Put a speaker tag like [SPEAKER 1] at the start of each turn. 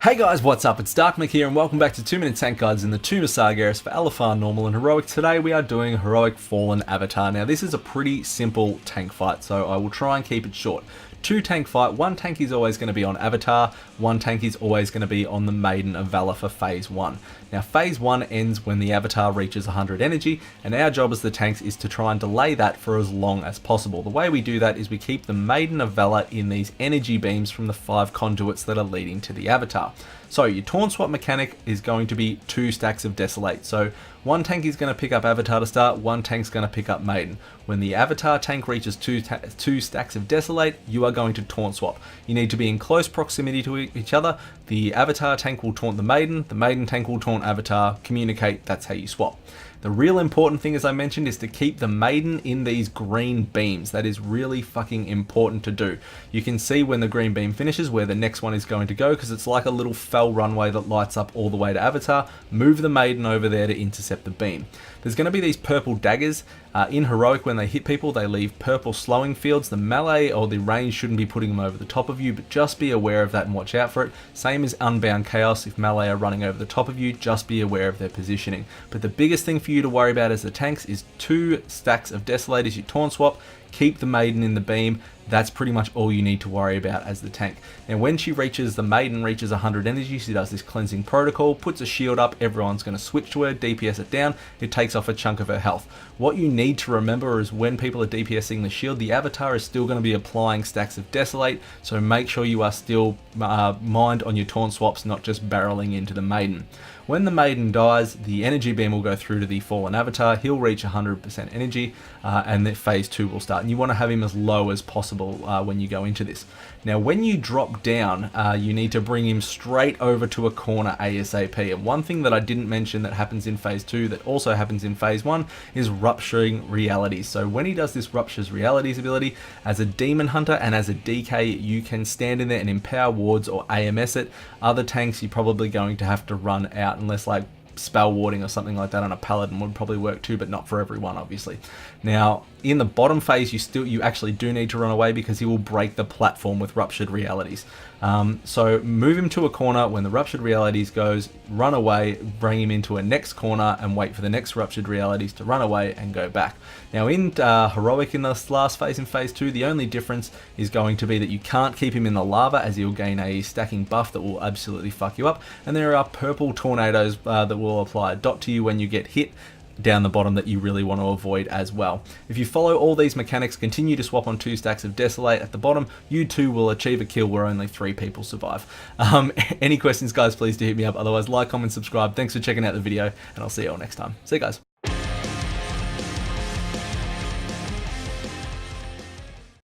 [SPEAKER 1] Hey guys, what's up? It's Darkmick here and welcome back to 2 Minute Tank Guides in the 2 Saga areas for LFR, Normal and Heroic. Today we are doing Heroic Fallen Avatar. Now this is a pretty simple tank fight, so I will try and keep it short. 2 tank fight, 1 tank is always going to be on Avatar, 1 tank is always going to be on the Maiden of Valor for Phase 1. Now Phase 1 ends when the Avatar reaches 100 energy, and our job as the tanks is to try and delay that for as long as possible. The way we do that is we keep the Maiden of Valor in these energy beams from the 5 conduits that are leading to the Avatar. So your Taunt Swap mechanic is going to be 2 stacks of Desolate. So 1 tank is going to pick up Avatar to start, 1 tank's going to pick up Maiden. When the Avatar tank reaches 2 stacks of Desolate, you are going to Taunt Swap. You need to be in close proximity to each other. The Avatar tank will taunt the Maiden tank will taunt Avatar, communicate, that's how you swap. The real important thing, as I mentioned, is to keep the Maiden in these green beams. That is really fucking important to do. You can see when the green beam finishes where the next one is going to go, because it's like a little fell runway that lights up all the way to Avatar. Move the Maiden over there to intercept the beam. There's going to be these purple daggers. In Heroic, when they hit people, they leave purple slowing fields. The melee or the range shouldn't be putting them over the top of you, but just be aware of that and watch out for it. Same as Unbound Chaos. If melee are running over the top of you, just be aware of their positioning. But the biggest thing for you to worry about as the tanks is 2 stacks of Desolate as you Taunt Swap. Keep the Maiden in the beam. That's pretty much all you need to worry about as the tank. Now when the Maiden reaches 100 energy, she does this cleansing protocol, puts a shield up, everyone's going to switch to her, DPS it down, it takes off a chunk of her health. What you need to remember is when people are DPSing the shield, the Avatar is still going to be applying stacks of Desolate, so make sure you are still mind on your Taunt Swaps, not just barreling into the Maiden. When the Maiden dies, the energy beam will go through to the Fallen Avatar, he'll reach 100% energy, and then Phase 2 will start. And you want to have him as low as possible when you go into this. Now when you drop down, you need to bring him straight over to a corner ASAP. And one thing that I didn't mention that happens in Phase 2 that also happens in Phase 1 is Rupturing Realities. So when he does this Ruptures Realities ability, as a Demon Hunter and as a DK, you can stand in there and empower wards or AMS it. Other tanks you're probably going to have to run out, unless like spell warding or something like that on a paladin would probably work too, but not for everyone obviously. Now in the bottom phase you actually do need to run away because he will break the platform with Ruptured Realities. So move him to a corner. When the Ruptured Realities goes, run away, bring him into a next corner and wait for the next Ruptured Realities to run away and go back. Now in Heroic, in this last phase, in Phase 2, the only difference is going to be that you can't keep him in the lava, as he'll gain a stacking buff that will absolutely fuck you up, and there are purple tornadoes that will apply a dot to you when you get hit down the bottom that you really want to avoid as well. If you follow all these mechanics, continue to swap on 2 stacks of Desolate at the bottom, you too will achieve a kill where only 3 people survive. Any questions guys, please do hit me up. Otherwise, like, comment, subscribe. Thanks for checking out the video, and I'll see you all next time. See you guys.